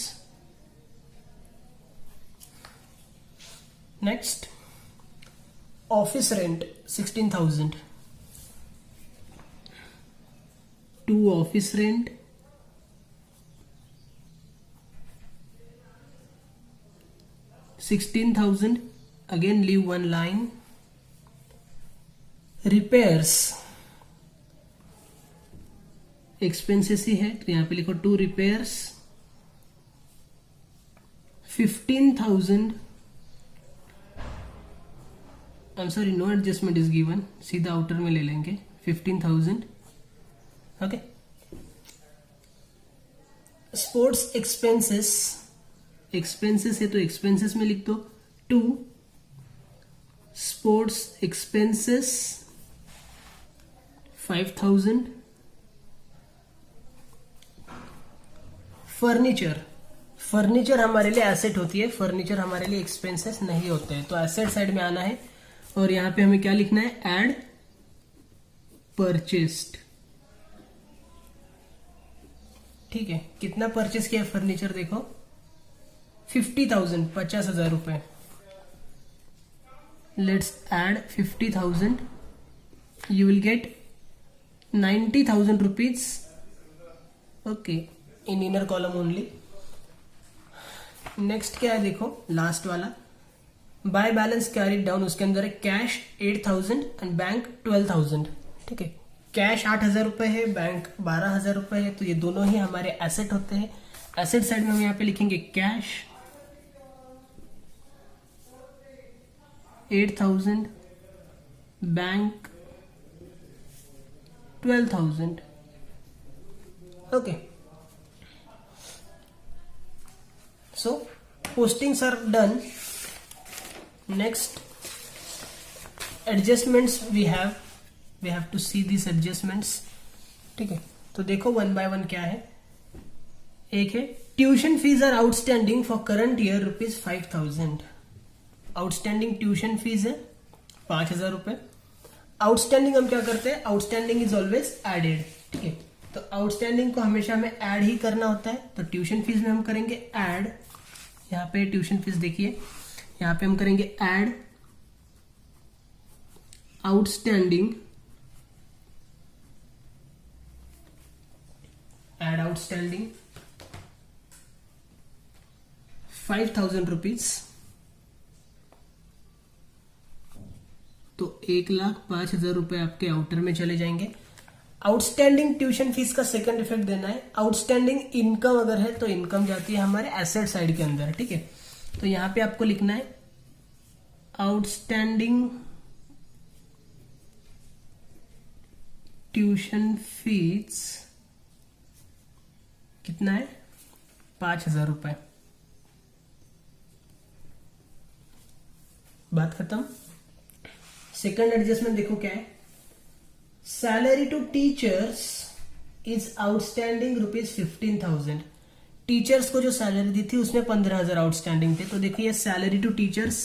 Next, office rent 16,000. To office rent 16,000. Again leave one line. Repairs expenses ही है तो यहां पे लिखो to repairs 15,000. I am sorry, no adjustment is given, सीधा आउटर में ले लेंगे 15,000. ओके. स्पोर्ट्स एक्सपेंसेस, एक्सपेंसेस है तो एक्सपेंसेस में लिख दो to sports expenses 5,000. Furniture, furniture हमारे लिए एसेट होती है, फर्नीचर हमारे लिए एक्सपेंसेस नहीं होते हैं, तो एसेट साइड में आना है और यहां पे हमें क्या लिखना है, एड परचेस्ड. ठीक है, कितना परचेस किया फर्नीचर देखो 50,000, 50,000 रुपए. Let's add 50,000. You will get 90,000 rupees. Okay, in inner column only. Next क्या है देखो, लास्ट वाला बाय बैलेंस कैरीड डाउन, उसके अंदर है कैश 8,000 एंड बैंक 12,000. ठीक है, कैश 8,000 रुपए है, बैंक 12,000 रुपए है, तो ये दोनों ही हमारे एसेट होते हैं. एसेट साइड में हम यहाँ पे लिखेंगे cash 8,000, bank 12,000. Okay. So postings are done. Next, adjustments we have to see these adjustments. ठीक है, तो देखो वन बाय वन क्या है. एक है tuition fees are outstanding for current year rupees 5,000. Outstanding tuition fees है 5,000 रुपए. आउटस्टैंडिंग हम क्या करते हैं, आउटस्टैंडिंग इज ऑलवेज एडेड. ठीक है, तो आउटस्टैंडिंग को हमेशा हमें ऐड ही करना होता है, तो ट्यूशन फीस में हम करेंगे ऐड. यहाँ पे ट्यूशन फीस देखिए, यहाँ पे हम करेंगे add outstanding, add outstanding 5,000 rupees. तो 1,05,000 रुपए आपके आउटर में चले जाएंगे. आउटस्टैंडिंग ट्यूशन फीस का सेकंड इफेक्ट देना है. आउटस्टैंडिंग इनकम अगर है तो इनकम जाती है हमारे एसेट साइड के अंदर. ठीक है, तो यहां पे आपको लिखना है आउटस्टैंडिंग ट्यूशन फीस कितना है, 5,000 रुपए. बात खत्म. सेकंड एडजस्टमेंट देखो क्या है, salary to teachers is outstanding rupees 15,000. Teachers को जो सैलरी दी थी उसमें 15,000 आउटस्टैंडिंग थे. तो देखिए सैलरी टू टीचर्स,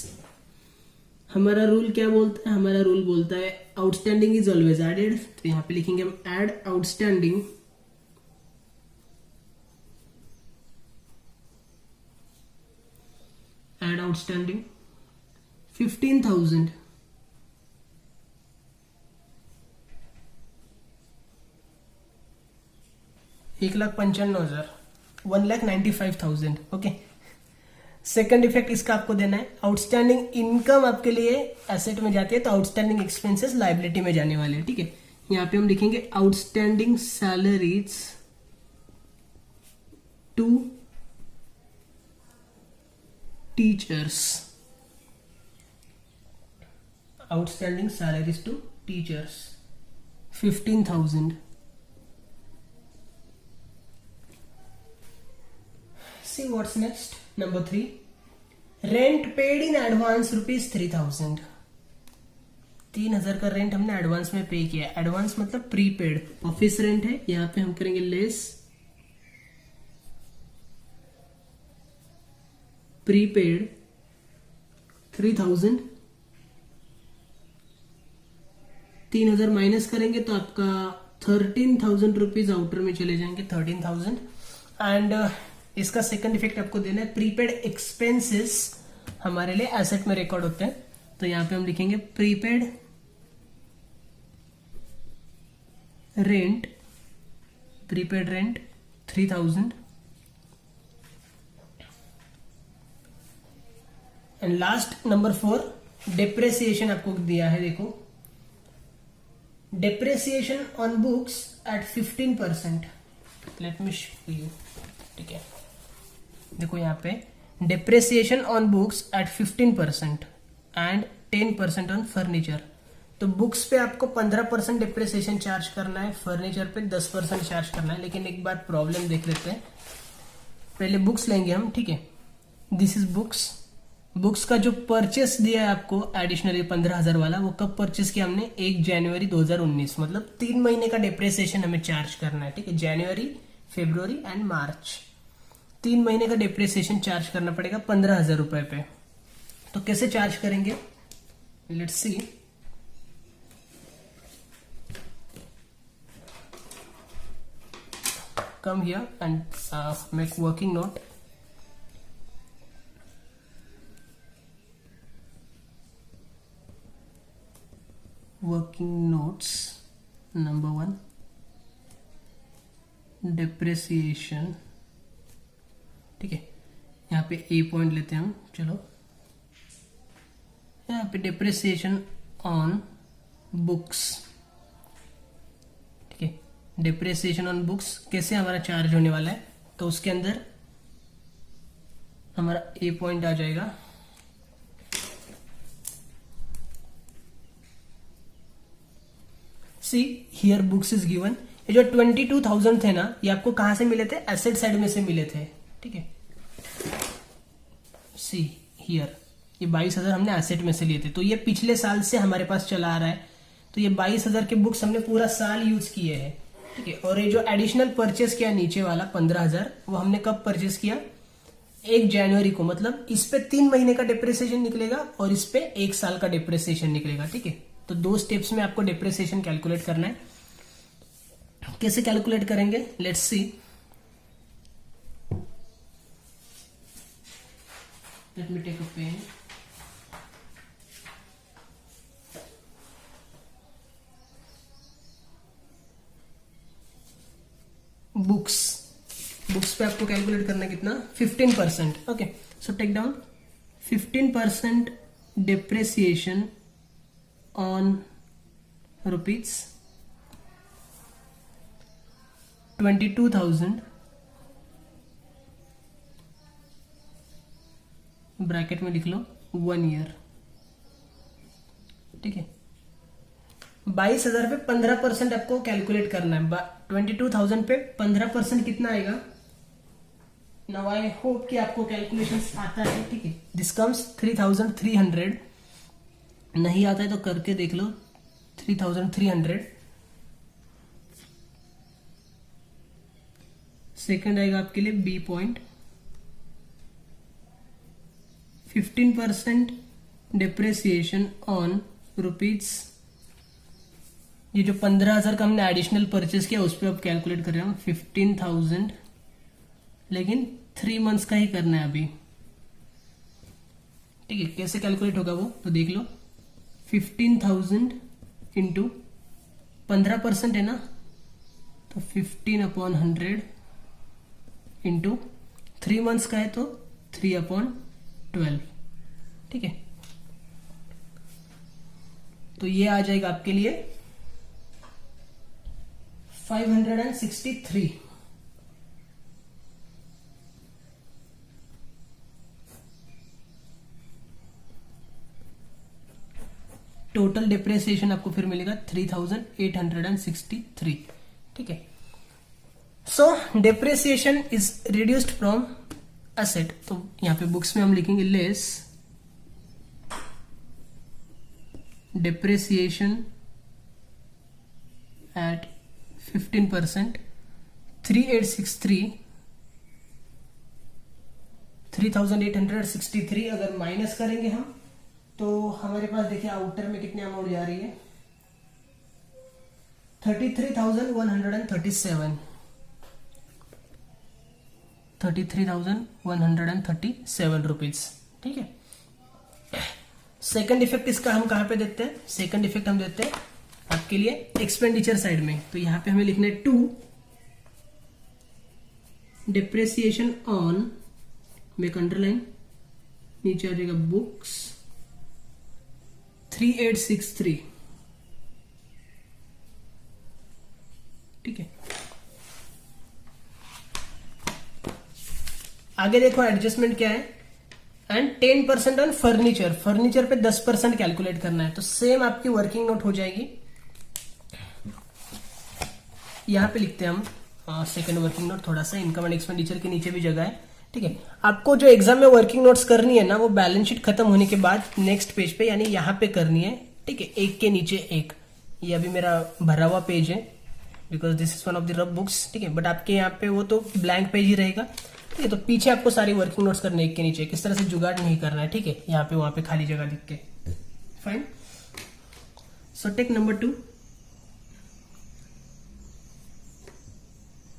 हमारा रूल क्या बोलता है, हमारा रूल बोलता है आउटस्टैंडिंग इज ऑलवेज एडेड. तो यहां पे लिखेंगे हम add outstanding add outstanding 15,000. $1,95,000, 1,95,000. Okay. Second effect इसका आपको देना है, आउटस्टैंडिंग इनकम आपके लिए एसेट में जाती है तो आउटस्टैंडिंग एक्सपेंसेस लायबिलिटी में जाने वाले हैं. ठीक है, यहां पे हम लिखेंगे outstanding salaries to teachers, outstanding salaries to teachers 15,000. See what's next. Number 3, rent paid in advance rupees 3,000. 3,000 का रेंट हमने एडवांस में पे किया। एडवांस मतलब प्रीपेड, ऑफिस रेंट है, यहाँ पे हम करेंगे लेस प्रीपेड 3,000। 3,000 माइनस करेंगे तो आपका 13,000 रुपीज आउटर में चले जाएंगे, 13,000। एंड इसका सेकंड इफेक्ट आपको देना है, प्रीपेड एक्सपेंसेस हमारे लिए एसेट में रिकॉर्ड होते हैं, तो यहां पे हम लिखेंगे prepaid rent, prepaid rent 3,000। And last number 4 depreciation आपको दिया है, देखो depreciation on books at 15%। Let me show you, ठीक है, देखो यहाँ पे depreciation on books at 15% and 10% on furniture. तो बुक्स पे आपको 15% डिप्रेसिएशन चार्ज करना है, फर्नीचर पे 10% चार्ज करना है। लेकिन एक बार प्रॉब्लम देख लेते हैं, पहले बुक्स लेंगे हम, ठीक है, दिस इज बुक्स। बुक्स का जो परचेस दिया है आपको एडिशनली 15,000 वाला, वो कब परचेस किया हमने, 1 जनवरी 2019, मतलब 3 महीने का डिप्रेसिएशन हमें चार्ज करना है, ठीक है, जनवरी, फरवरी एंड मार्च, 3 महीने का डिप्रेसिएशन चार्ज करना पड़ेगा 15,000 रुपए पे। तो कैसे चार्ज करेंगे, let's C. Come here and make working note. Working notes number 1, depreciation, ठीक है, यहाँ पे ए पॉइंट लेते हैं हम, चलो यहाँ पे डिप्रेसिएशन ऑन बुक्स, ठीक है, डिप्रेसिएशन ऑन बुक्स कैसे हमारा चार्ज होने वाला है, तो उसके अंदर हमारा ए पॉइंट आ जाएगा। See here books is given, ये जो 22,000 थे ना, ये आपको कहां से मिले थे, एसेट साइड में से मिले थे, ठीक है। सी हियर ये 22,000 हमने एसेट में से लिए थे, तो ये पिछले साल से हमारे पास चला आ रहा है, तो ये 22,000 के बुक्स हमने पूरा साल यूज किए हैं, ठीक है। और ये जो एडिशनल परचेस किया नीचे वाला 15,000, वो हमने कब परचेस किया, 1 जनवरी को, मतलब इस पे 3 महीने का डिप्रेसिएशन निकलेगा और इस पे 1 साल का डिप्रेसिएशन निकलेगा, ठीक है। तो 2 स्टेप्स में आपको डिप्रेसिएशन कैलकुलेट करना है। कैसे कैलकुलेट करेंगे, let's see. Let me take a pen. Books पे आपको कैलकुलेट करना है कितना, 15%, okay. So take down 15% depreciation on rupees 22,000 bracket में लिख लो 1 ईयर, ठीक है। 22,000 पे 15% आपको कैलकुलेट करना है। 22,000 पे 15% कितना आएगा, नाउ आई होप कि आपको कैलकुलेशन आता है, ठीक है। दिस कम्स 3,300, नहीं आता है तो करके देख लो, 3,300। सेकंड आएगा आपके लिए B point, 15% depreciation on rupees, ये जो 15,000 का हमने एडिशनल परचेस किया उस पर अब कैलकुलेट कर रहे हैं 15,000, लेकिन 3 मंथ्स का ही करना है अभी, ठीक है। कैसे कैलकुलेट होगा वो तो देख लो, 15,000 इंटू 15% है ना, तो 15/100 इंटू 3 मंथ्स का है तो 3/12, ठीक है। तो ये आ जाएगा आपके लिए 563। टोटल डिप्रेसिएशन आपको फिर मिलेगा 3,863, ठीक है। So depreciation is reduced from asset, तो यहां पे बुक्स में हम लिखेंगे लेस depreciation at 15%, 3863 3863 अगर माइनस करेंगे हम तो हमारे पास देखिए आउटर में कितने अमाउंट जा रही है 33,137 रुपीज। ठीक है। सेकंड इफेक्ट इसका हम कहां पे देते हैं? सेकंड इफेक्ट हम देते हैं आपके लिए एक्सपेंडिचर साइड में। तो यहां पे हमें लिखना है 2 डिप्रेसिएशन ऑन मेक अंडरलाइन, नीचे आ जाएगा बुक्स 3863। ठीक है। आगे देखो एडजस्टमेंट क्या है, एंड 10% ऑन फर्नीचर। फर्नीचर पे 10% कैलकुलेट करना है। तो सेम आपकी वर्किंग नोट हो जाएगी। यहां पे लिखते हैं हम सेकंड वर्किंग नोट, थोड़ा सा इनकम एंड एक्सपेंडिचर के नीचे भी जगह है। ठीक है। आपको जो एग्जाम में वर्किंग नोट्स करनी है ना, वो बैलेंस शीट खत्म होने के बाद नेक्स्ट पेज पे यानी यहां पे करनी है। ठीक है। एक के नीचे एक। ये अभी मेरा भरा हुआ पेज है because this is one of the rough books. ठीक है। बट आपके यहाँ पे वो तो ब्लैंक पेज ही रहेगा। ठीक है। तो पीछे आपको सारी वर्किंग नोट्स करने एक के नीचे, किस तरह से जुगाड़ नहीं करना है। ठीक है। यहाँ पे वहां पे खाली जगह लिख के। Fine. So take number 2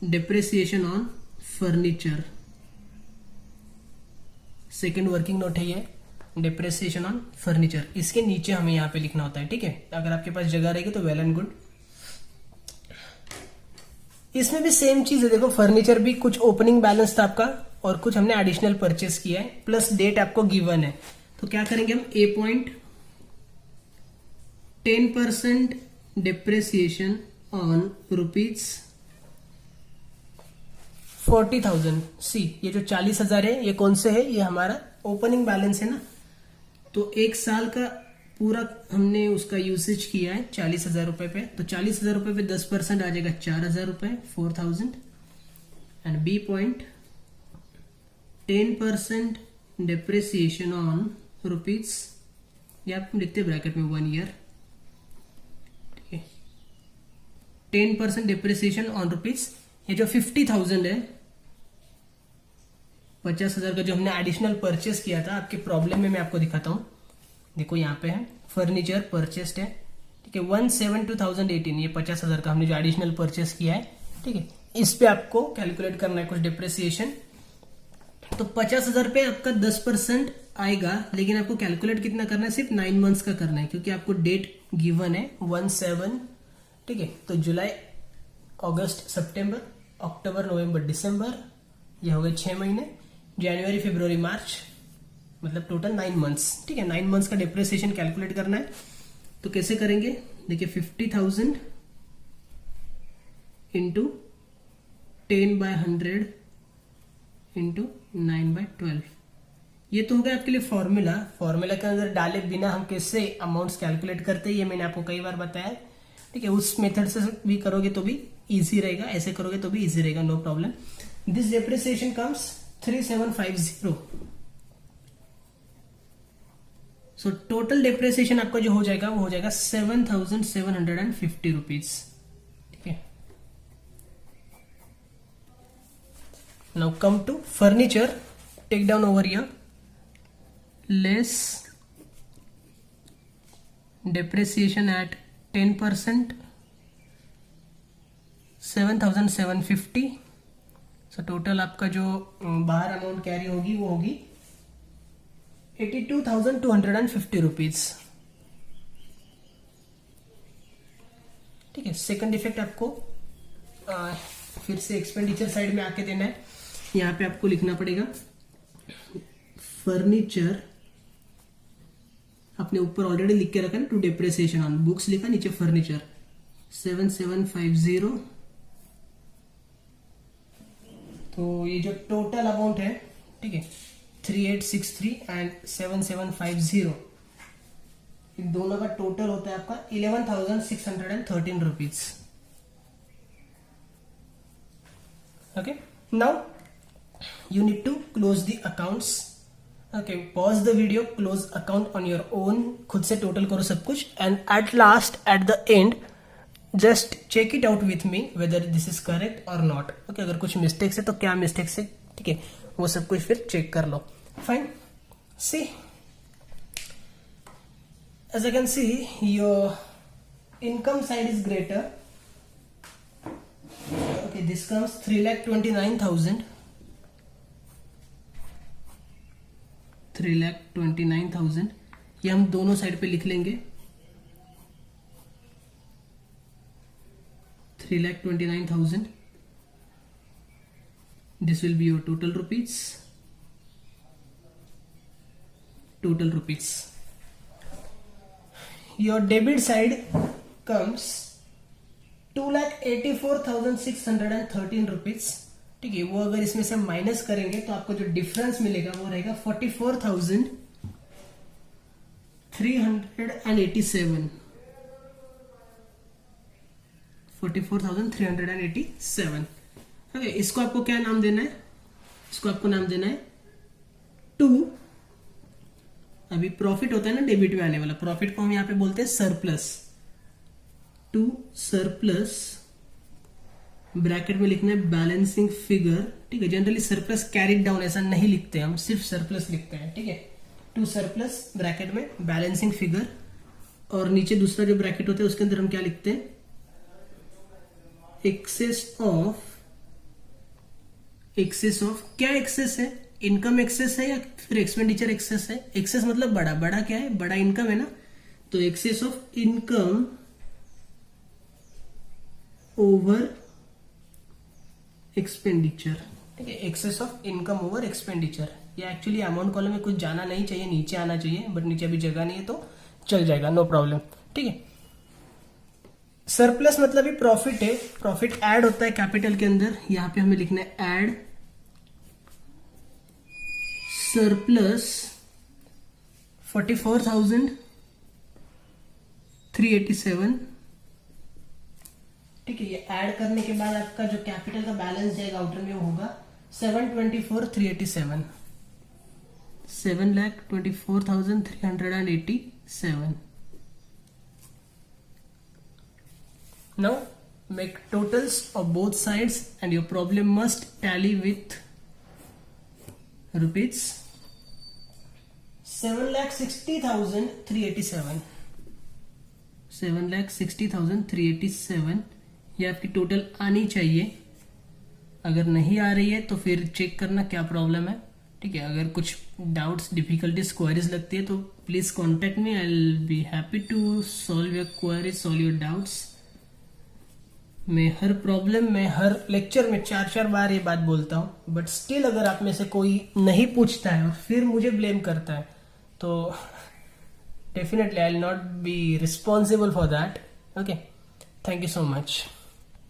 depreciation on furniture. Second working note है ये, डिप्रेसिएशन ऑन फर्नीचर। इसके नीचे हमें यहाँ पे लिखना होता है। ठीक है। अगर आपके पास जगह रहेगी तो वेल एंड गुड। इसमें भी सेम चीज है। देखो फर्नीचर भी कुछ ओपनिंग बैलेंस था आपका और कुछ हमने एडिशनल परचेस किया है, प्लस डेट आपको गिवन है। तो क्या करेंगे हम? ए पॉइंट 10% डिप्रेसिएशन ऑन रुपीज 40,000। सी ये जो 40,000 है ये कौन से है? ये हमारा ओपनिंग बैलेंस है ना। तो एक साल का पूरा हमने उसका यूसेज किया है 40,000 रुपए पे। तो 40,000 रुपए पे 10% आ जाएगा 4,000 रुपए 4,000। And B point 10% depreciation on rupees, ये आप लिखते ब्रैकेट में 1 ईयर। ठीक है। 10% डिप्रेसिएशन ऑन रुपीज। ये जो 50,000 है, 50,000 का जो हमने एडिशनल परचेस किया था, आपके प्रॉब्लम में मैं आपको दिखाता हूं। देखो यहाँ पे है फर्नीचर परचेस्ड है। ठीक है। 172,018 ये 50,000 का हमने जो एडिशनल परचेस किया है। ठीक है। इस पे आपको कैलकुलेट करना है कुछ डिप्रेसिएशन। तो 50,000 पे आपका 10% आएगा, लेकिन आपको कैलकुलेट कितना करना है? सिर्फ 9 मंथ्स का करना है, क्योंकि आपको डेट गिवन है 1/7। ठीक है। तो जुलाई, अगस्त, सितंबर, अक्टूबर, नवंबर, दिसंबर, ये हो गए 6 महीने। जनवरी, फरवरी, मार्च, मतलब टोटल 9 मंथ्स। ठीक है। 9 मंथ्स का डिप्रेसिएशन कैलकुलेट करना है। तो कैसे करेंगे? देखिए 50,000 इंटू 10/100 इंटू 9/12। ये तो हो गया आपके लिए फॉर्मूला। फॉर्मूला के अंदर डाले बिना हम कैसे अमाउंट्स कैलकुलेट करते हैं, ये मैंने आपको कई बार बताया। ठीक है। उस मेथड से भी करोगे तो भी इजी रहेगा, ऐसे करोगे तो भी इजी रहेगा, no problem. This depreciation comes 3750। So total depreciation आपका जो हो जाएगा वो हो जाएगा 7,750 रुपीज। ठीक है। Now come to furniture, take down over here, less depreciation at 10%, 7,750। So total आपका जो बाहर अमाउंट कैरी होगी वो होगी 82,250 रुपीज। ठीक है। सेकंड इफेक्ट आपको फिर से एक्सपेंडिचर साइड में आके देना है। यहां पे आपको लिखना पड़ेगा फर्नीचर, अपने ऊपर ऑलरेडी लिख के रखा ना, टू डिप्रेसिएशन ऑन बुक्स लिखा, नीचे फर्नीचर 7750। तो ये जो टोटल अमाउंट है, ठीक है, 3863 एंड 7750, इन दोनों का टोटल होता है आपका 11,613 rupees. Okay. Now you need to close the accounts okay, pause the video, close account on your own, खुद से टोटल करो सब कुछ, and at last at the end just check it out with me whether this is correct और not. Okay, अगर कुछ mistakes है तो क्या मिस्टेक्स है, ठीक है, वो सब कुछ फिर चेक कर लो. Fine. See, as I can see, your income side is greater. Okay, this comes 3,29,000. 3,29,000. ये हम दोनों साइड पे लिख लेंगे. 3,29,000. This will be your total rupees. Total rupees. Your debit side comes 2,84,613 rupees. ठीक है, वो अगर इसमें से माइनस करेंगे तो आपको जो डिफरेंस मिलेगा वो रहेगा 44,387. 44,387. ओके, इसको आपको क्या नाम देना है? इसको आपको नाम देना है टू. अभी प्रॉफिट होता है ना डेबिट में आने वाला, प्रॉफिट को हम यहां पे बोलते हैं सरप्लस. टू सरप्लस, ब्रैकेट में लिखना है बैलेंसिंग फिगर. ठीक है, जनरली सरप्लस कैरिड डाउन ऐसा नहीं लिखते हम, सिर्फ सरप्लस लिखते हैं. ठीक है, टू सरप्लस ब्रैकेट में बैलेंसिंग फिगर, और नीचे दूसरा जो ब्रैकेट होता है उसके अंदर हम क्या लिखते हैं? Excess of. एक्सेस ऑफ क्या एक्सेस है? इनकम एक्सेस है या फिर एक्सपेंडिचर एक्सेस है? एक्सेस मतलब बड़ा. बड़ा क्या है? बड़ा इनकम है ना, तो excess of income over expenditure. ठीक है, excess of income over expenditure. ये एक्चुअली अमाउंट कॉलम में कुछ जाना नहीं चाहिए, नीचे आना चाहिए, बट नीचे अभी जगह नहीं है तो चल जाएगा, नो प्रॉब्लम. ठीक है, सरप्लस मतलब ही प्रॉफिट है. प्रॉफिट ऐड होता है कैपिटल के अंदर, यहां पे हमें लिखना है ऐड सरप्लस 44,387. ठीक है, ये ऐड करने के बाद आपका जो कैपिटल का बैलेंस जाएगा आउटर में वो होगा 724,387. 7,24,387. Now make totals of both sides and your problem must tally with rupees 7,60,387. 7,60,387 ये आपकी टोटल आनी चाहिए. अगर नहीं आ रही है तो फिर चेक करना क्या प्रॉब्लम है. ठीक है, अगर कुछ डाउट्स, डिफिकल्टीज, क्वेरीज लगती है तो please contact me. I will be happy to solve your queries, solve your doubts. मैं हर प्रॉब्लम में, हर लेक्चर में 4-4 बार ये बात बोलता हूँ, बट स्टिल अगर आप में से कोई नहीं पूछता है और फिर मुझे ब्लेम करता है तो definitely I will not be responsible for that. Okay, thank you so much.